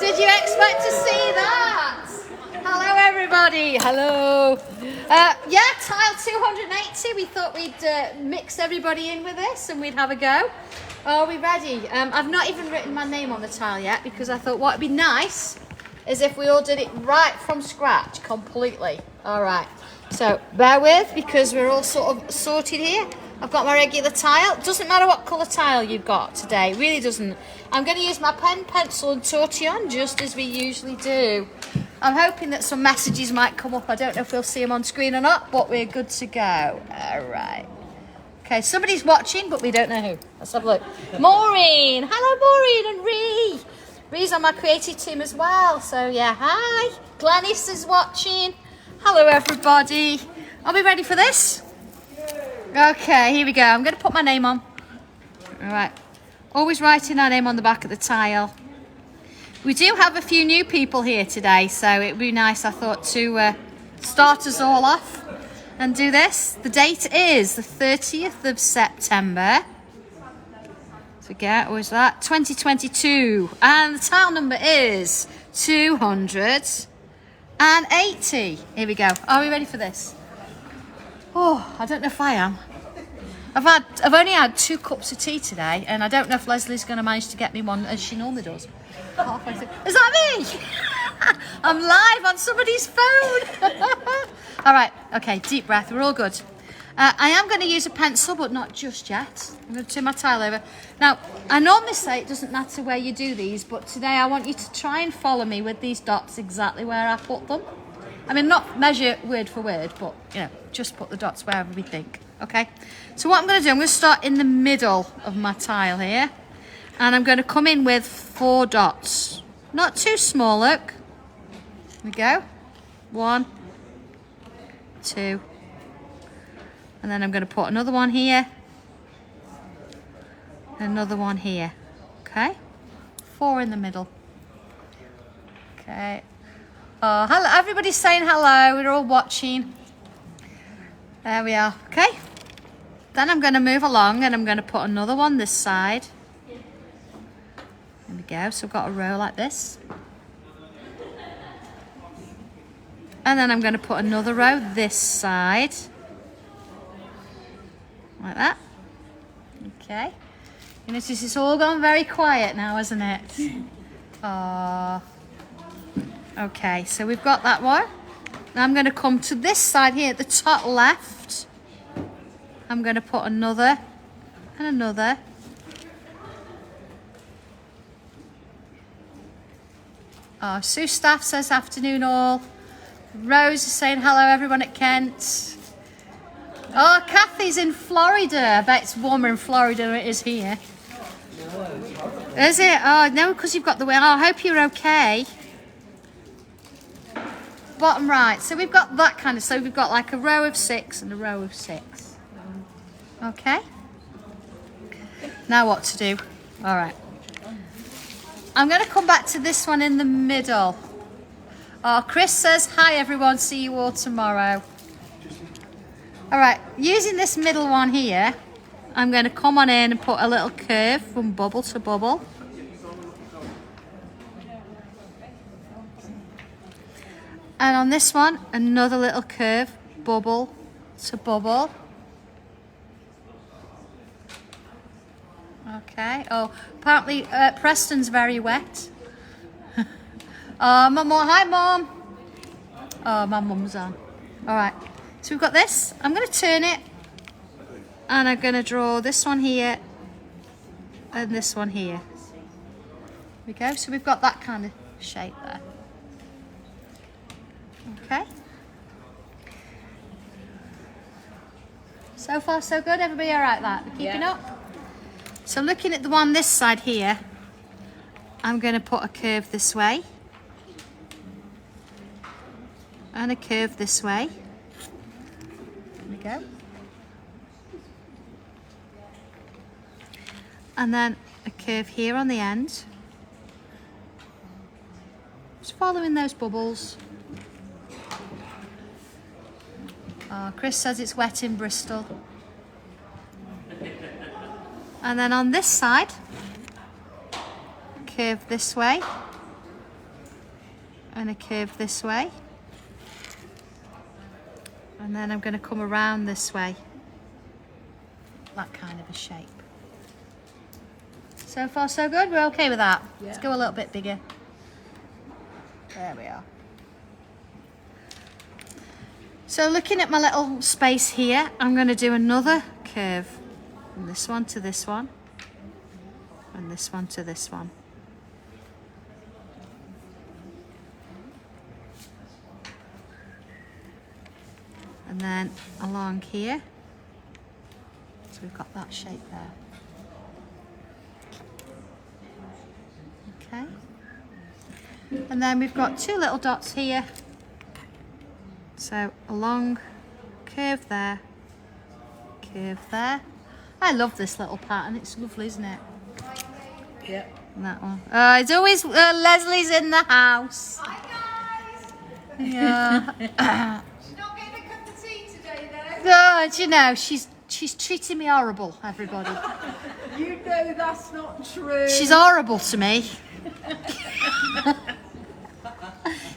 Did you expect to see that? Hello, everybody. Hello. Yeah, tile 280. We thought we'd mix everybody in with this and we'd have a go. Are we ready? I've not even written my name on the tile yet because I thought what would be nice is if we all did it right from scratch, completely. All right. So bear with because we're all sort of sorted here. I've got my regular tile. Doesn't matter what colour tile you've got today. Really doesn't. I'm going to use my pen, pencil and tortillon just as we usually do. I'm hoping that some messages might come up. I don't know if we'll see them on screen or not, but we're good to go. All right. Okay, somebody's watching, but we don't know who. Let's have a look. Maureen. Hello, Maureen and Ree. Ree's on my creative team as well. So, yeah, hi. Glenys is watching. Hello, everybody. Are we ready for this? Okay, here we go. I'm going to put my name on. All right. Always writing our name on the back of the tile. We do have a few new people here today, so it would be nice, I thought, to start us all off and do this. The date is the 30th of September. Forget, what was that? 2022. And the tile number is 280. Here we go. Are we ready for this? Oh, I don't know if I am. I've only had 2 cups of tea today, and I don't know if Leslie's going to manage to get me one as she normally does. Halfway through. Is that me? I'm live on somebody's phone. All right. Okay. Deep breath. We're all good. I am going to use a pencil, but not just yet. I'm going to turn my tile over. Now, I normally say it doesn't matter where you do these, but today I want you to try and follow me with these dots exactly where I put them. I mean, not measure word for word, but, you know, just put the dots wherever we think. Okay? So what I'm going to do, I'm going to start in the middle of my tile here. And I'm going to come in with 4 dots. Not too small, look. Here we go. 1, 2. And then I'm going to put another one here. Another one here. Okay? 4 in the middle. Okay. Oh, hello. Everybody's saying hello. We're all watching. There we are. Okay. Then I'm going to move along and I'm going to put another one this side. There we go. So I've got a row like this. And then I'm going to put another row this side. Like that. Okay. You notice it's all gone very quiet now, hasn't it? Oh. Okay, so we've got that one. Now I'm going to come to this side here at the top left. I'm going to put another and another. Oh, Sue Staff says afternoon all. Rose is saying hello everyone at Kent. Oh, Kathy's in Florida. I bet it's warmer in Florida than it is here. Is it? Oh, no, because you've got the wind. Oh, I hope you're okay. Bottom right. So we've got that kind of, so we've got like a row of 6 and a row of 6. Okay. Now what to do? All right. I'm going to come back to this one in the middle. Oh, Chris says, hi everyone, see you all tomorrow. All right, using this middle one here, I'm going to come on in and put a little curve from bubble to bubble. And on this one, another little curve, bubble to bubble. Okay. Oh, apparently Preston's very wet. Oh, Mum. Hi, Mum. Oh, my mum's on. All right. So we've got this. I'm going to turn it. And I'm going to draw this one here. And this one here. There we go. So we've got that kind of shape there. Okay. So far, so good. Everybody all right, that? Keeping up? So looking at the one this side here, I'm going to put a curve this way. And a curve this way. There we go. And then a curve here on the end. Just following those bubbles. Oh, Chris says it's wet in Bristol. And then on this side, curve this way. and a curve this way. And then I'm going to come around this way. That kind of a shape. So far so good, we're okay with that. Yeah. Let's go a little bit bigger. There we are. So looking at my little space here, I'm going to do another curve. From this one to this one. And this one to this one. And then along here. So we've got that shape there. Okay. And then we've got two little dots here. So a long curve there, curve there. I love this little pattern, it's lovely, isn't it? Yeah. And that one. It's always Leslie's in the house. Hi guys! Yeah. She's not getting a cup of tea today though. God, you know, she's treating me horrible, everybody. You know that's not true. She's horrible to me.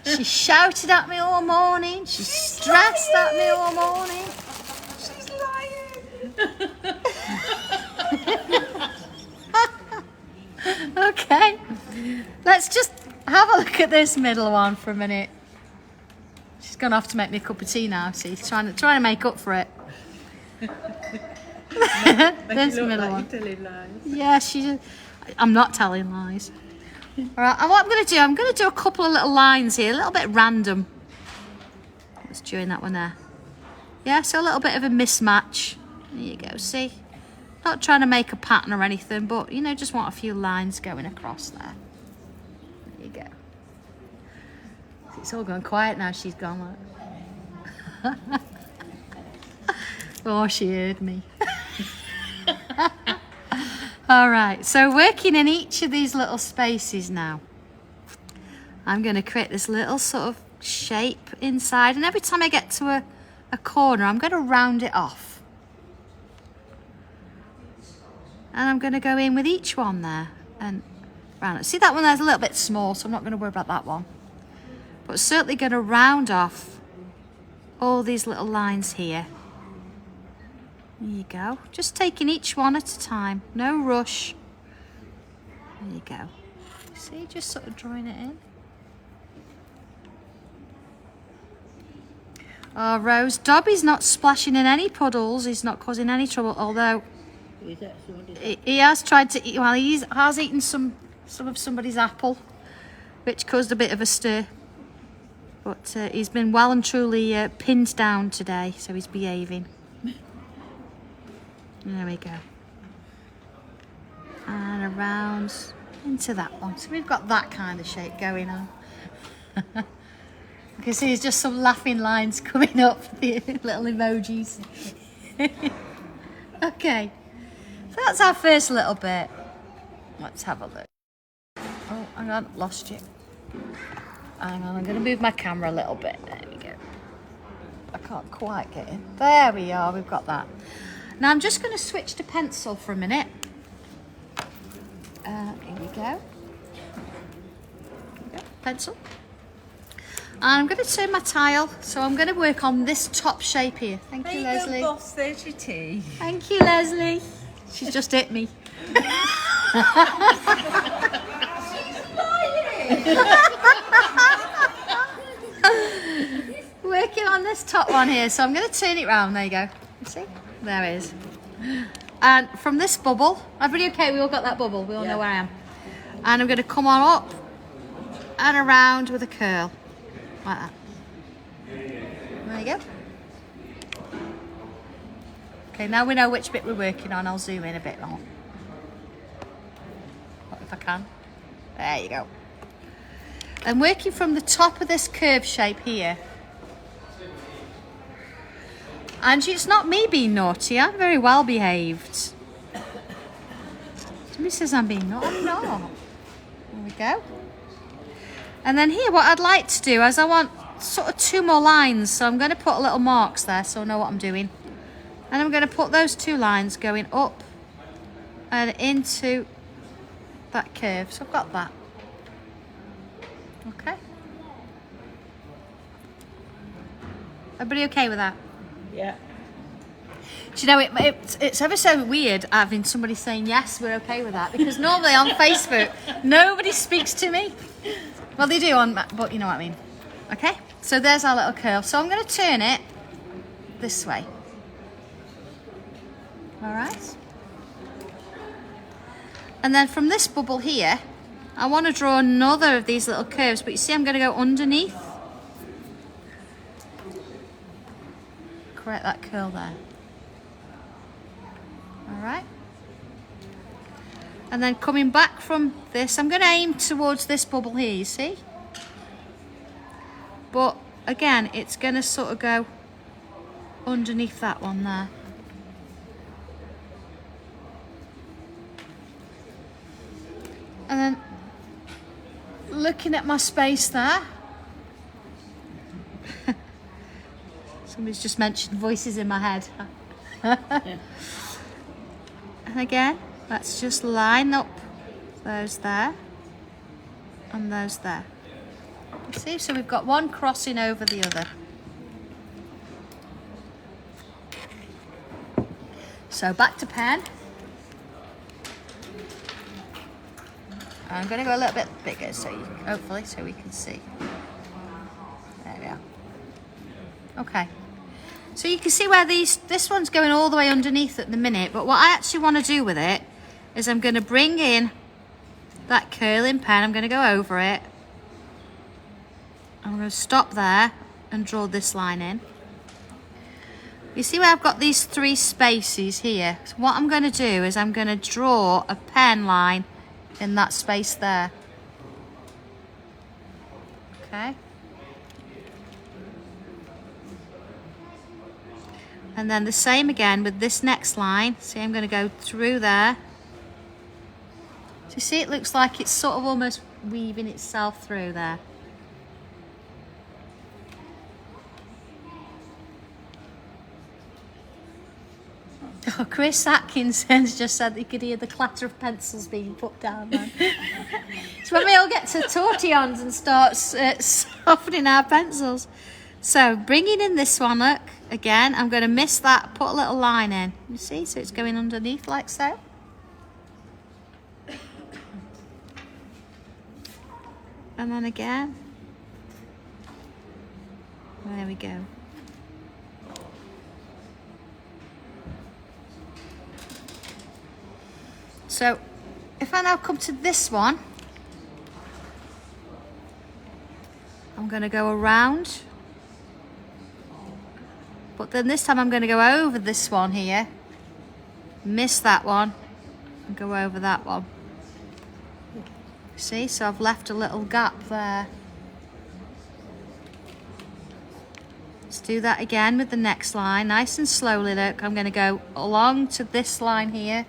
She shouted at me all morning. She's stressed at me all morning. She's lying. Okay, let's just have a look at this middle one for a minute. She's gone off to make me a cup of tea now. See, trying to make up for it. This middle one. Yeah, I'm not telling lies. All right, and what I'm going to do a couple of little lines here, a little bit random. Let's join that one there. Yeah, so a little bit of a mismatch. There you go, see? Not trying to make a pattern or anything, but, you know, just want a few lines going across there. There you go. It's all gone quiet now, she's gone. Like. Oh, she heard me. All right, so working in each of these little spaces now, I'm going to create this little sort of shape inside, and every time I get to a corner, I'm going to round it off. And I'm going to go in with each one there and round it. See, that one there's a little bit small, so I'm not going to worry about that one. But certainly going to round off all these little lines here. There you go. Just taking each one at a time. No rush. There you go. See, just sort of drawing it in. Oh, Rose. Dobby's not splashing in any puddles. He's not causing any trouble, although he has tried to eat. Well, he has eaten some of somebody's apple, which caused a bit of a stir. But he's been well and truly pinned down today, so he's behaving. There we go. And around into that one. So we've got that kind of shape going on. You can see there's just some laughing lines coming up, the little emojis. Okay. So that's our first little bit. Let's have a look. Oh, hang on, lost you. Hang on, I'm going to move my camera a little bit. There we go. I can't quite get in. There we are, we've got that. Now I'm just going to switch to pencil for a minute. Here we go. Pencil. And I'm going to turn my tile, so I'm going to work on this top shape here. Thank you, Leslie. There you go, boss, there's your tea. Thank you, Leslie. She's just hit me. She's lying. Working on this top one here, so I'm going to turn it round. There you go. You see? There it is. And from this bubble, everybody okay? We all got that bubble. We all know where I am. And I'm going to come on up and around with a curl. Like that. There you go. Okay, now we know which bit we're working on. I'll zoom in a bit more. If I can. There you go. I'm working from the top of this curve shape here. And it's not me being naughty, I'm very well behaved. Somebody says I'm being naughty, I'm not. There we go. And then here, what I'd like to do is I want sort of 2 more lines. So I'm going to put little marks there so I know what I'm doing. And I'm going to put those 2 lines going up and into that curve. So I've got that. Okay. Everybody okay with that? Yeah. Do you know, it's ever so weird having somebody saying, yes, we're okay with that. Because normally on Facebook, nobody speaks to me. Well, they do, but you know what I mean. Okay, so there's our little curl. So I'm going to turn it this way. All right. And then from this bubble here, I want to draw another of these little curves. But you see, I'm going to go underneath. Correct that curl there. All right. And then coming back from this, I'm going to aim towards this bubble here, you see? But again, it's going to sort of go underneath that one there. And then looking at my space there. Somebody's just mentioned voices in my head. And again, let's just line up those there and those there. You see, so we've got one crossing over the other. So back to pen. I'm going to go a little bit bigger, so hopefully, so we can see. There we are. Okay. So you can see where this one's going all the way underneath at the minute, but what I actually want to do with it is I'm going to bring in that curling pen. I'm going to go over it. I'm going to stop there and draw this line in. You see where I've got these three spaces here? So what I'm going to do is I'm going to draw a pen line in that space there. Okay. And then the same again with this next line. See, I'm going to go through there. So you see, it looks like it's sort of almost weaving itself through there. Oh, Chris Atkinson's just said that you could hear the clatter of pencils being put down then. It's when we all get to tortillons and start softening our pencils. So bringing in this one, look, again, I'm going to miss that, put a little line in. You see, so it's going underneath like so. And then again. There we go. So if I now come to this one, I'm going to go around. But then this time I'm going to go over this one here, miss that one, and go over that one. See, so I've left a little gap there. Let's do that again with the next line, nice and slowly. Look, I'm going to go along to this line here,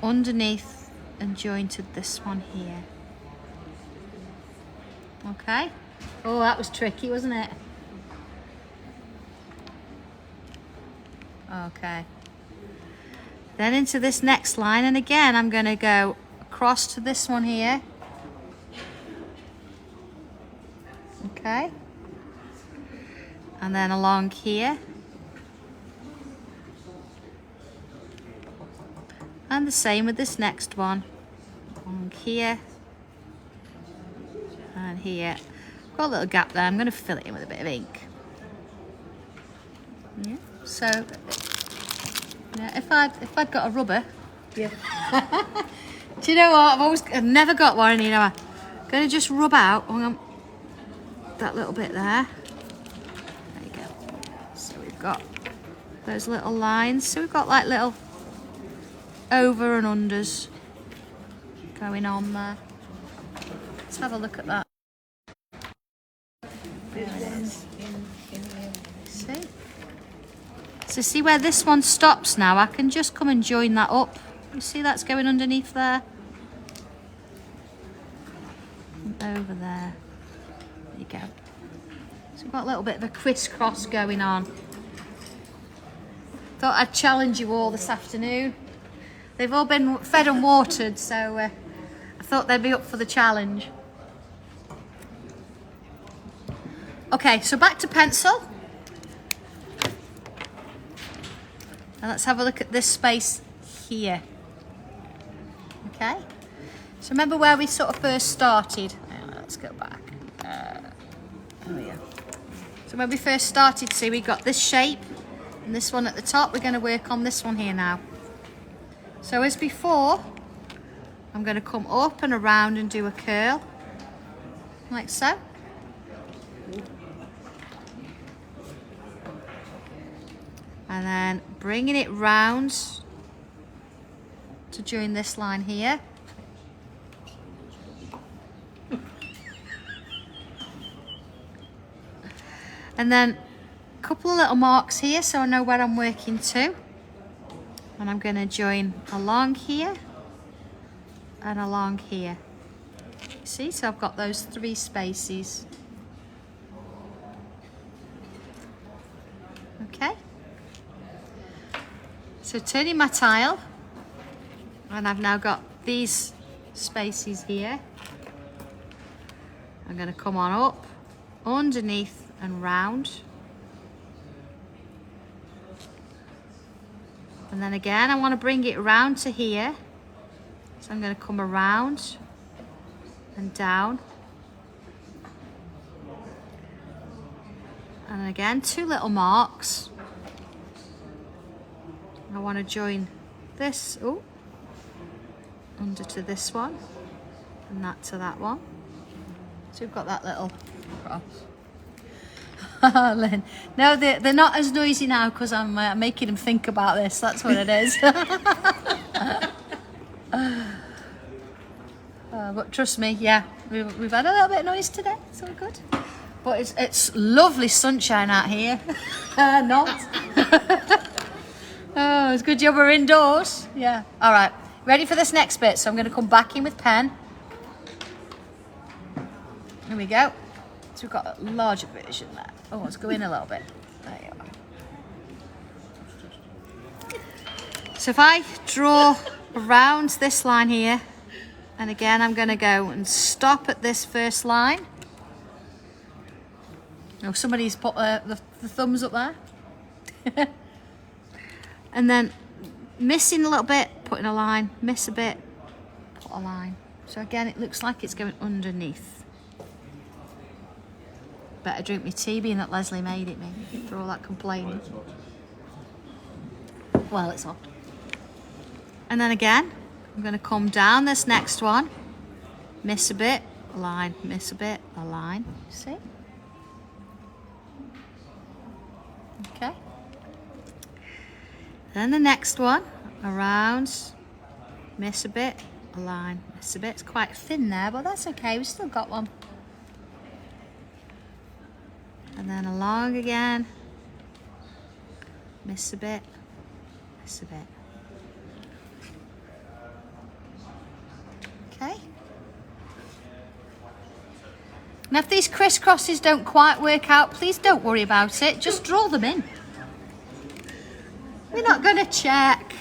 underneath, and join to this one here. Okay. Oh, that was tricky, wasn't it? Okay. Then into this next line, and again I'm going to go across to this one here. Okay. And then along here. And the same with this next one. Along here. And here. Got a little gap there. I'm going to fill it in with a bit of ink. Yeah. So, yeah, if I'd got a rubber, yeah. Do you know what? I've never got one, you know. I'm going to just rub out that little bit there. There you go. So we've got those little lines. So we've got like little over and unders going on there. Let's have a look at that. There it is. See? So see where this one stops now? I can just come and join that up. You see that's going underneath there? And over there. There you go. So we've got a little bit of a crisscross going on. Thought I'd challenge you all this afternoon. They've all been fed and watered, so I thought they'd be up for the challenge. Okay, so back to pencil. And let's have a look at this space here. Okay, so remember where we sort of first started? Let's go back. Oh yeah. So when we first started, see, we got this shape and this one at the top. We're going to work on this one here now. So as before, I'm going to come up and around and do a curl, like so. And then bringing it round to join this line here. And then a couple of little marks here so I know where I'm working to. And I'm going to join along here and along here. See, so I've got those 3 spaces. Okay. So turning my tile, and I've now got these spaces here. I'm going to come on up, underneath and round. And then again, I want to bring it round to here. So I'm going to come around and down. And again, 2 little marks. I want to join this under to this one and that to that one. So we've got that little cross. Lynn. No, they're not as noisy now because I'm making them think about this. That's what it is. But trust me, yeah, we've had a little bit of noise today. It's all good. But it's lovely sunshine out here. Not. Oh, it's a good job we're indoors. Yeah. All right. Ready for this next bit? So I'm going to come back in with pen. Here we go. So we've got a larger version there. Oh, let's go in a little bit. There you are. So if I draw around this line here, and again I'm going to go and stop at this first line. Oh, somebody's put the thumbs up there. And then missing a little bit, putting a line, miss a bit, put a line. So again, it looks like it's going underneath. Better drink my tea being that Leslie made it me for all that complaining. Well, it's hot. And then again, I'm going to come down this next one, miss a bit, a line, miss a bit, a line. See? Okay. Then the next one, around, miss a bit, a line, miss a bit. It's quite thin there, but that's okay, we've still got one. And then along again, miss a bit, miss a bit. Okay. Now if these crisscrosses don't quite work out, please don't worry about it, just draw them in. We're not going to check.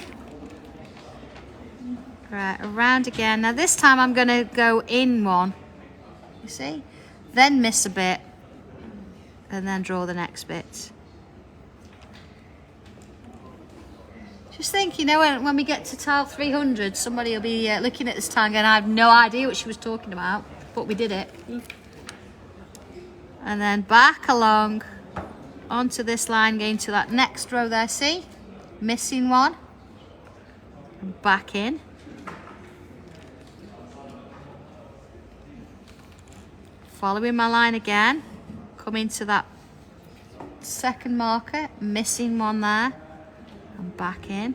Right, around again. Now this time I'm going to go in one, you see, then miss a bit, and then draw the next bit. Just think, you know, when we get to tile 300, somebody will be looking at this tile going, I have no idea what she was talking about, but we did it. And then back along onto this line, going to that next row there, see? Missing one, and back in. Following my line again, come into that second marker, missing one there, and back in.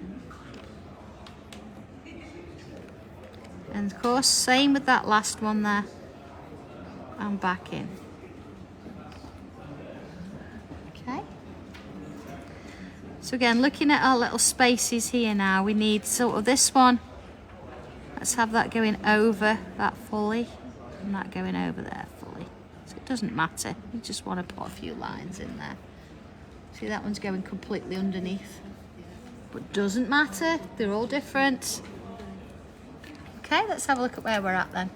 And of course, same with that last one there, and back in. Okay. So again, looking at our little spaces here now, we need sort of this one. Let's have that going over that fully, and that going over there fully. So it doesn't matter, you just want to put a few lines in there. See, that one's going completely underneath. But doesn't matter, they're all different. Okay, let's have a look at where we're at then.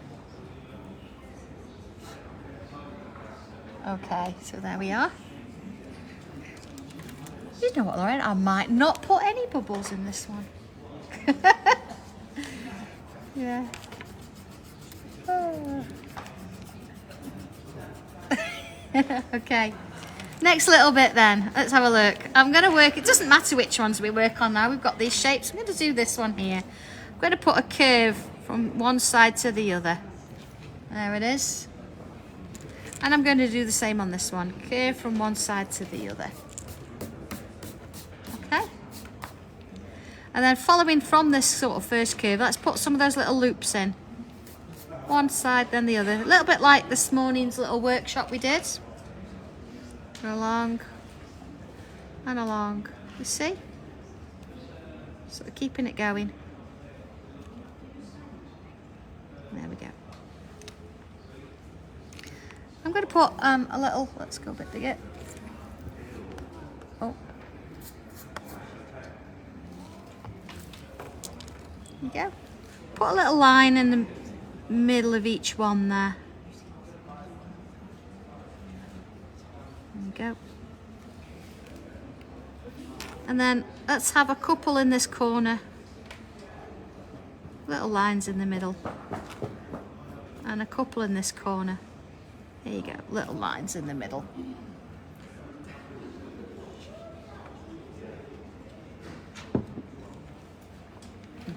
Okay, so there we are. You know what, Lauren? I might not put any bubbles in this one. Yeah. Oh. Okay. Next little bit then. Let's have a look. I'm going to work, it doesn't matter which ones we work on now. We've got these shapes. I'm going to do this one here. I'm going to put a curve from one side to the other. There it is. And I'm going to do the same on this one. Curve from one side to the other. Okay. And then following from this sort of first curve, let's put some of those little loops in. One side, then the other. A little bit like this morning's little workshop we did. Along and along. You see? Sort of keeping it going. There we go. I'm going to put a little, let's go a bit bigger. Oh. There you go. Put a little line in the middle of each one there. There we go. And then let's have a couple in this corner. Little lines in the middle. And a couple in this corner. There you go, little lines in the middle.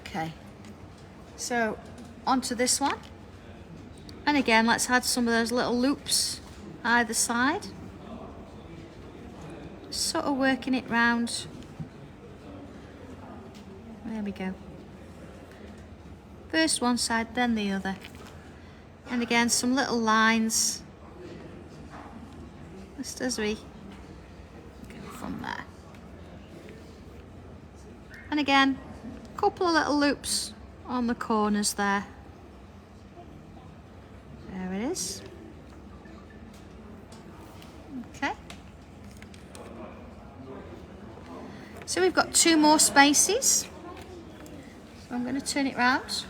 Okay, so onto this one. And again, let's add some of those little loops either side. Sort of working it round. There we go. First one side, then the other. And again, some little lines. Just as we go from there. And again, a couple of little loops on the corners there. There it is. Okay. So we've got two more spaces. So I'm going to turn it round.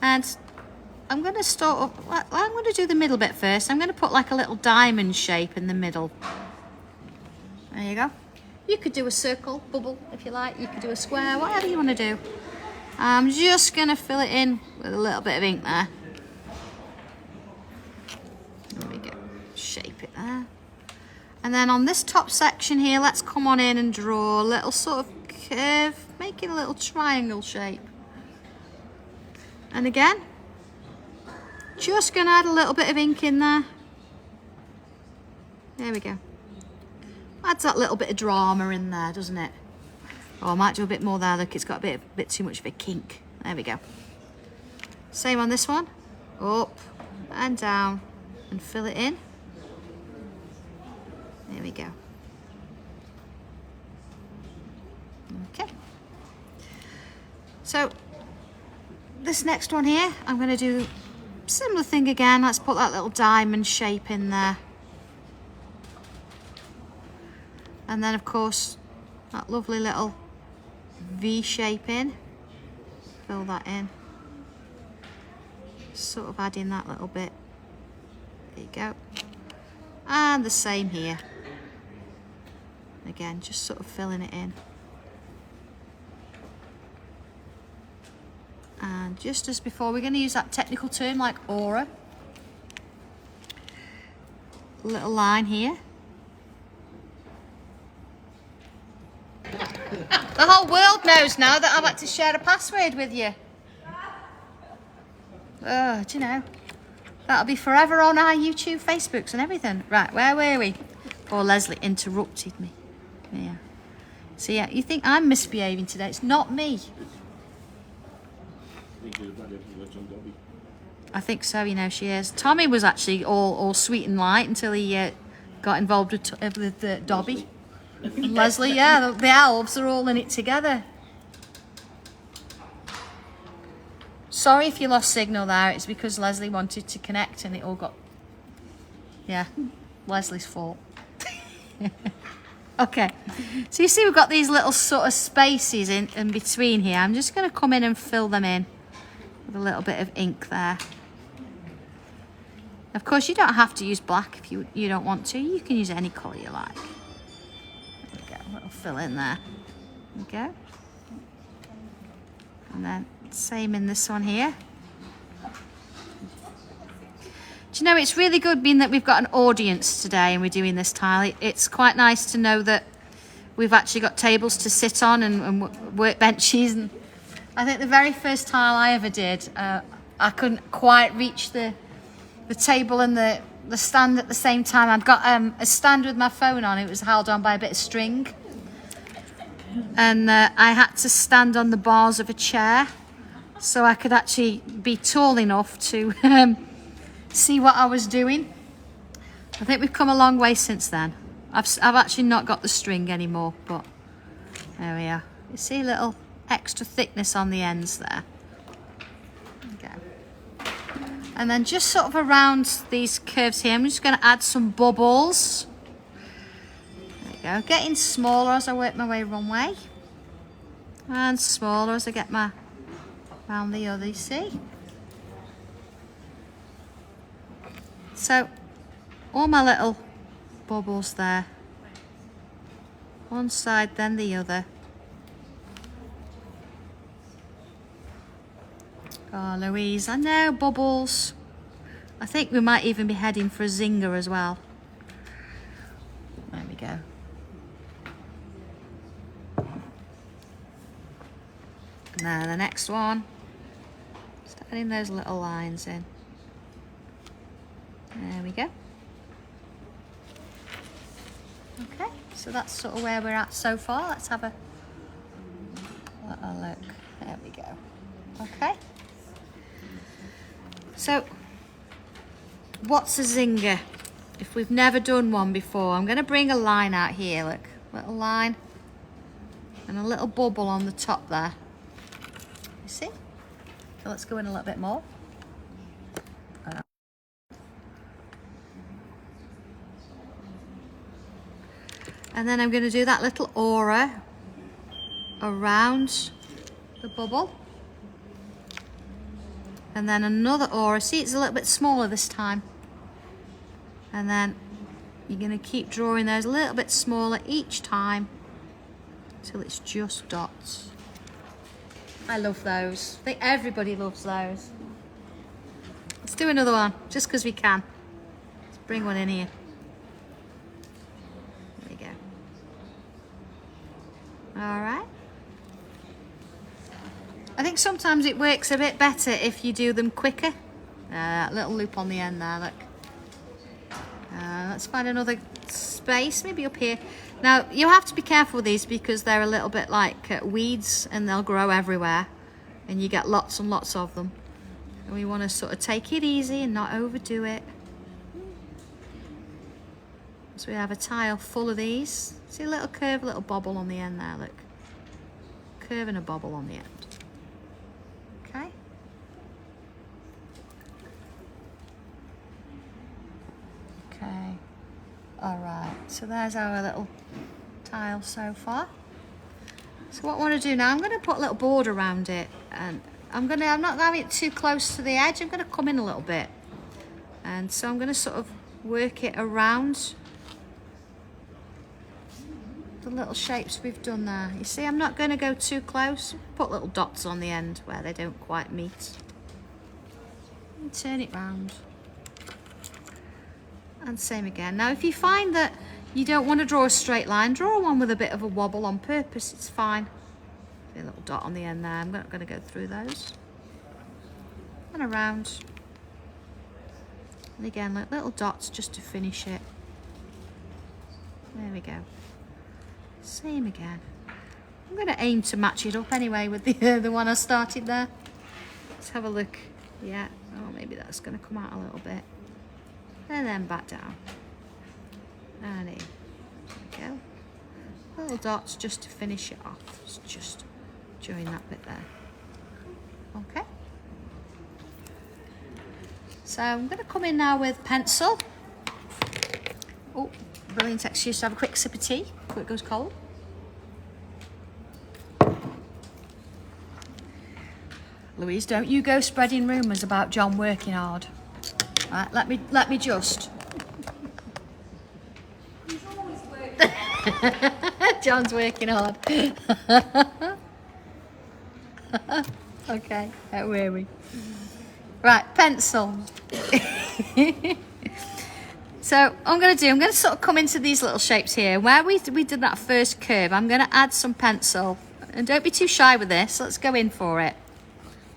And I'm going to start up, I'm going to do the middle bit first. I'm going to put like a little diamond shape in the middle. There you go. You could do a circle, bubble if you like. You could do a square, whatever you want to do. I'm just going to fill it in with a little bit of ink there. There we go. Shape it there. And then on this top section here, let's come on in and draw a little sort of curve, making a little triangle shape. And again, just going to add a little bit of ink in there. There we go. Adds that little bit of drama in there, doesn't it? Oh, I might do a bit more there. Look, it's got a bit too much of a kink. There we go. Same on this one. Up and down and fill it in. There we go. Okay. So this next one here, I'm going to do similar thing again. Let's put that little diamond shape in there. And then of course that lovely little V shape in. Fill that in. Sort of adding that little bit. There you go. And the same here. Again, just sort of filling it in. And just as before, we're going to use that technical term like aura. Little line here. The whole world knows now that I've had to share a password with you. Oh, do you know? That'll be forever on our YouTube, Facebooks and everything. Right, where were we? Poor Leslie interrupted me. Yeah. So yeah, you think I'm misbehaving today. It's not me. I think so, you know, she is. Tommy was actually all sweet and light until he got involved with Dobby. And Leslie, yeah, the elves are all in it together. Sorry if you lost signal there. It's because Leslie wanted to connect and it all got... Yeah, Leslie's fault. Okay, so you see we've got these little sort of spaces in between here. I'm just going to come in and fill them in with a little bit of ink there. Of course, you don't have to use black if you don't want to. You can use any colour you like. It'll fill in there. There we go. And then same in this one here. Do you know, it's really good being that we've got an audience today and we're doing this tile. It's quite nice to know that we've actually got tables to sit on and workbenches. And I think the very first tile I ever did, I couldn't quite reach the table and the stand at the same time. I'd got a stand with my phone on. It was held on by a bit of string. And I had to stand on the bars of a chair so I could actually be tall enough to see what I was doing. I think we've come a long way since then. I've actually not got the string anymore, but there we are. You see a little extra thickness on the ends there. Okay. And then just sort of around these curves here, I'm just going to add some bubbles. There we go. Getting smaller as I work my way one way, and smaller as I get my around the other, you see. So all my little bubbles there, one side then the other. Oh, Louise, I know, bubbles. I think we might even be heading for a zinger as well. There we go. And then the next one, just adding those little lines in. There we go. Okay, so that's sort of where we're at so far. Let's have a look. There we go. Okay. So, what's a zinger? If we've never done one before, I'm going to bring a line out here. Look, little line and a little bubble on the top there. You see? So let's go in a little bit more. And then I'm going to do that little aura around the bubble. And then another aura. See, it's a little bit smaller this time. And then you're going to keep drawing those a little bit smaller each time till it's just dots. I love those. I think everybody loves those. Let's do another one, just because we can. Let's bring one in here. There we go. All right. I think sometimes it works a bit better if you do them quicker. That little loop on the end there, look. Let's find another space, maybe up here. Now, you have to be careful with these because they're a little bit like weeds and they'll grow everywhere and you get lots and lots of them. And we want to sort of take it easy and not overdo it. So we have a tile full of these. See a little curve, a little bobble on the end there, look. Curve and a bobble on the end. Okay. Okay. All right, so there's our little tile so far. So what I want to do now, I'm going to put a little border around it, and I'm not going to have it too close to the edge. I'm going to come in a little bit, and so I'm going to sort of work it around the little shapes we've done there. You see, I'm not going to go too close. Put little dots on the end where they don't quite meet. And turn it round. And same again. Now, if you find that you don't want to draw a straight line, draw one with a bit of a wobble on purpose. It's fine. A little dot on the end there. I'm not going to go through those. And around. And again, like little dots just to finish it. There we go. Same again. I'm going to aim to match it up anyway with the one I started there. Let's have a look. Yeah. Oh, maybe that's going to come out a little bit. And then back down. And in. There we go. Little dots just to finish it off. Just join that bit there. Okay. So I'm going to come in now with pencil. Oh, brilliant excuse to have a quick sip of tea before it goes cold. Louise, don't you go spreading rumours about John working hard. Right, let me just. He's always working. John's working hard. Okay, where were we? Right, pencil. So I'm going to sort of come into these little shapes here. Where we did that first curve, I'm going to add some pencil. And don't be too shy with this. Let's go in for it.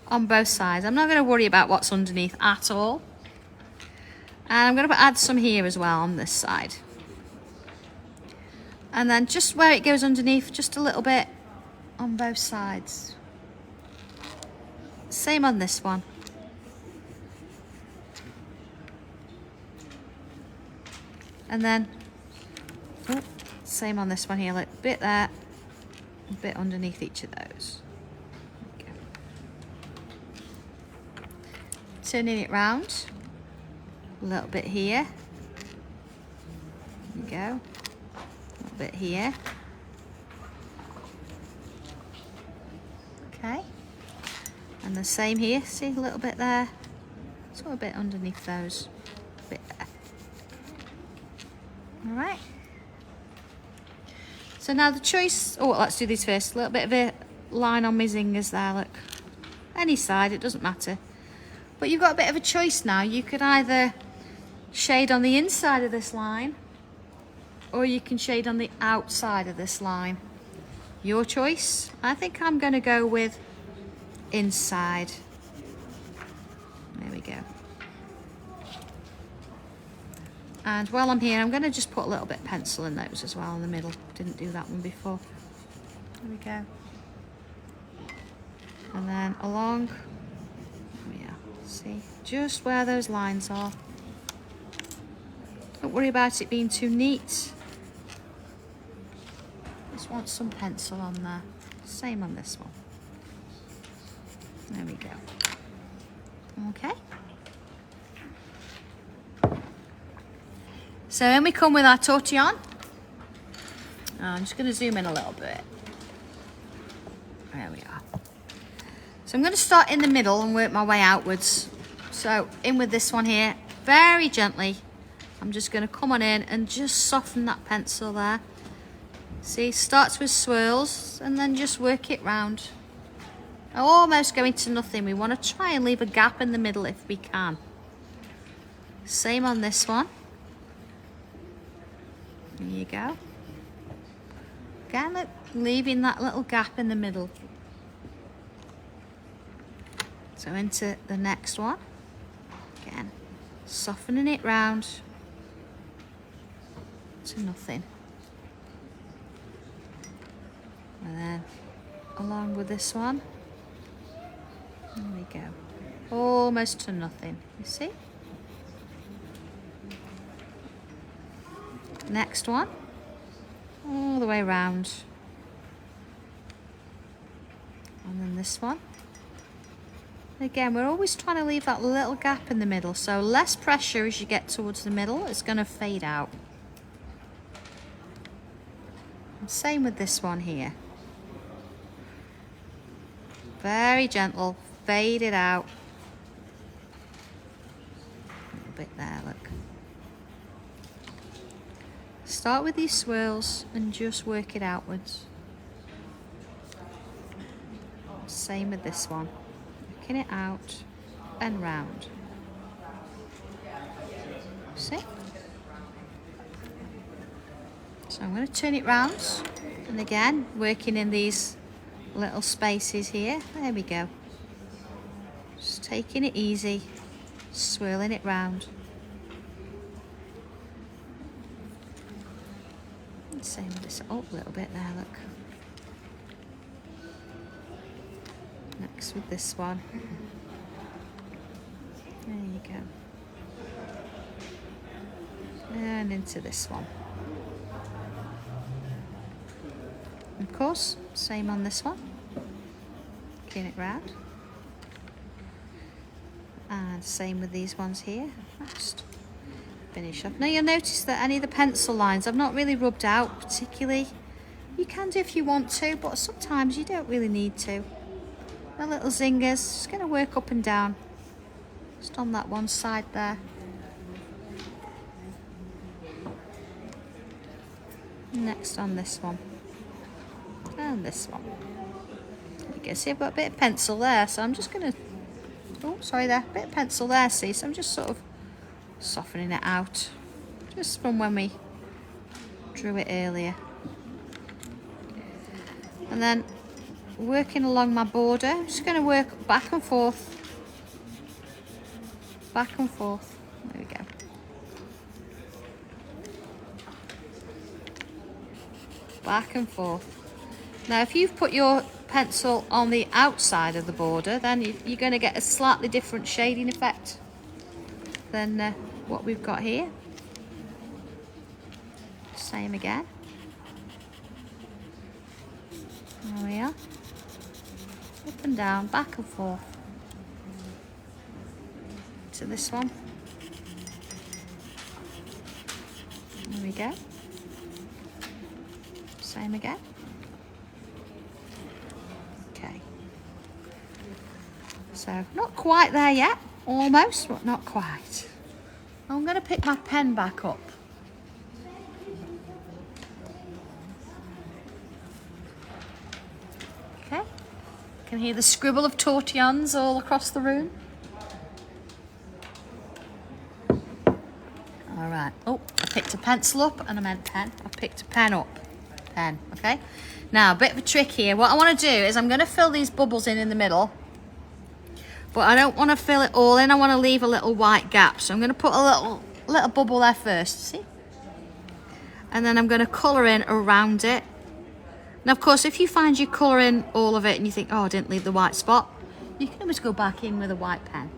On both sides. I'm not going to worry about what's underneath at all. And I'm going to add some here as well on this side. And then just where it goes underneath, just a little bit on both sides. Same on this one. And then, same on this one here, like a bit there, a bit underneath each of those. Turning it round, a little bit here. There we go. A little bit here. Okay. And the same here, see a little bit there. So a bit underneath those. A bit there. Alright. So now the choice, let's do these first. A little bit of a line on my zingers there, look. Any side, it doesn't matter. But you've got a bit of a choice now. You could either shade on the inside of this line, or you can shade on the outside of this line. Your choice. I think I'm going to go with inside. There we go. And while I'm here, I'm going to just put a little bit of pencil in those as well in the middle. Didn't do that one before. There we go. And then along. See, just where those lines are. Don't worry about it being too neat. Just want some pencil on there. Same on this one. There we go. Okay. So then we come with our tortillon. I'm just going to zoom in a little bit. There we are. So I'm going to start in the middle and work my way outwards. So in with this one here, very gently. I'm just going to come on in and just soften that pencil there. See, starts with swirls and then just work it round. Almost going to nothing. We want to try and leave a gap in the middle if we can. Same on this one. There you go. Again, look, leaving that little gap in the middle. So into the next one. Again, softening it round to nothing. And then along with this one. There we go. Almost to nothing, you see? Next one. All the way around. And then this one. Again, we're always trying to leave that little gap in the middle, so less pressure as you get towards the middle, it's going to fade out. And same with this one here. Very gentle, fade it out. A little bit there, look. Start with these swirls and just work it outwards. Same with this one. Working it out and round. See? So I'm going to turn it round, and again working in these little spaces here. There we go. Just taking it easy, swirling it round. And same with this up a little bit there, look. Next with this one. There you go. And into this one. Of course, same on this one. Getting it round. And same with these ones here. Just finish off. Now you'll notice that any of the pencil lines I've not really rubbed out particularly. You can do if you want to, but sometimes you don't really need to. The little zingers, just going to work up and down. Just on that one side there. Next on this one. And this one. You can see I've got a bit of pencil there, so I'm just going to, oh, sorry there, a bit of pencil there, see, so I'm just sort of softening it out, just from when we drew it earlier. And then working along my border, I'm just going to work back and forth, back and forth, there we go. Back and forth. Now if you've put your pencil on the outside of the border, then you're going to get a slightly different shading effect than what we've got here. Same again. There we are. Up and down, back and forth. To this one. There we go. Same again. Okay. So not quite there yet. Almost, but not quite. I'm going to pick my pen back up. Okay. You can hear the scribble of tortillons all across the room. All right. Oh, I picked a pencil up and I meant pen. I picked a pen up. Pen, okay? Now, a bit of a trick here. What I want to do is I'm going to fill these bubbles in the middle. But I don't want to fill it all in. I want to leave a little white gap. So I'm going to put a little bubble there first, see? And then I'm going to colour in around it. Now, of course, if you find you colour in all of it and you think, oh, I didn't leave the white spot, you can always go back in with a white pen.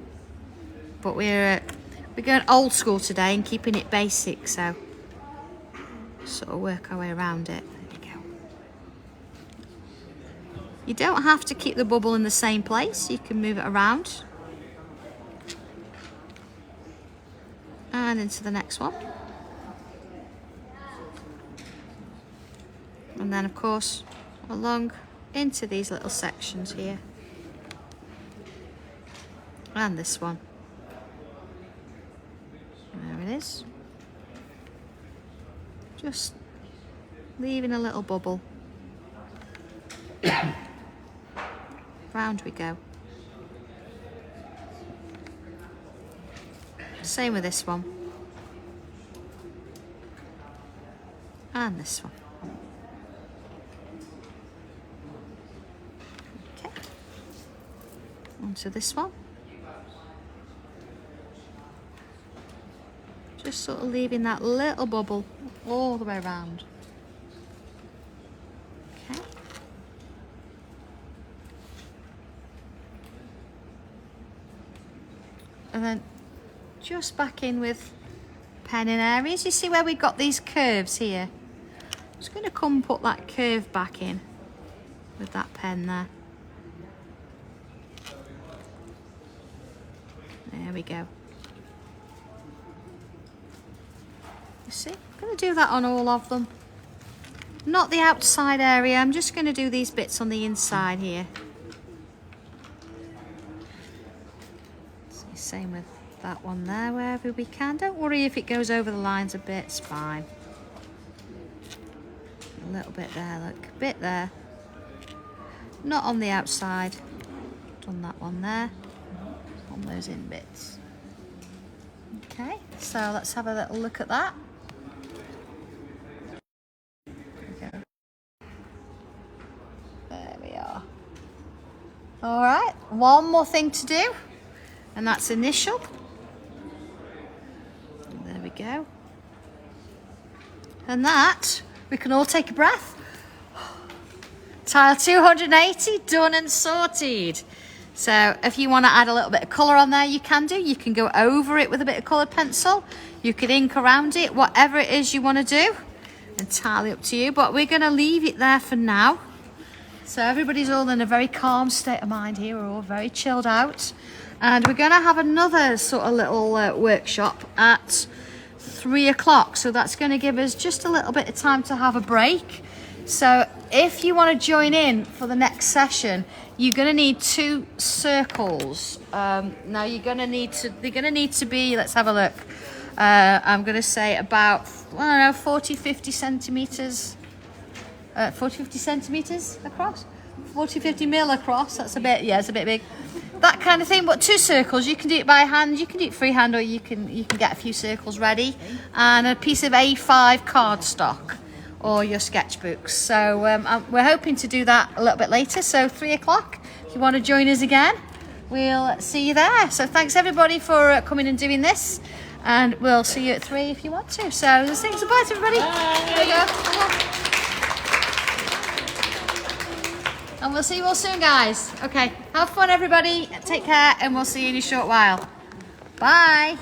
But we're going old school today and keeping it basic, so sort of work our way around it. There we go. You don't have to keep the bubble in the same place. You can move it around. And into the next one. And then, of course, along into these little sections here. And this one. There it is. Just leaving a little bubble. Round we go. Same with this one. And this one. Okay. Onto this one. Just sort of leaving that little bubble all the way around. Okay. And then just back in with pen in areas. You see where we've got these curves here? I'm just going to come put that curve back in with that pen there. There we go. You see, I'm going to do that on all of them. Not the outside area, I'm just going to do these bits on the inside here. Same with that one there, wherever we can. Don't worry if it goes over the lines a bit, it's fine. A little bit there, look, a bit there. Not on the outside. Done that one there. On those in bits. Okay, so let's have a little look at that. There we are. All right, one more thing to do, and that's initial. There we go. And that, we can all take a breath. Tile 280, done and sorted. So if you want to add a little bit of colour on there, you can do. You can go over it with a bit of coloured pencil. You could ink around it, whatever it is you want to do. Entirely up to you, but we're going to leave it there for now. So everybody's all in a very calm state of mind here. We're all very chilled out. And we're going to have another sort of little workshop at 3 o'clock. So that's going to give us just a little bit of time to have a break. So if you want to join in for the next session, you're going to need 2 circles. Now you're going to need to, they're going to need to be, let's have a look. I'm going to say about, I don't know, 40, 50 centimetres 40, 50 centimetres across. 40, 50 mil across. That's a bit, yeah, it's a bit big. That kind of thing, but 2 circles. You can do it by hand, you can do it freehand, or you can get a few circles ready. And a piece of A5 cardstock or your sketchbooks. So we're hoping to do that a little bit later. So 3 o'clock, if you want to join us again, we'll see you there. So thanks everybody for coming and doing this. And we'll see you at 3 if you want to. So let's say goodbye to everybody. Bye. There you go. And we'll see you all soon, guys. Okay, have fun, everybody. Take care, and we'll see you in a short while. Bye.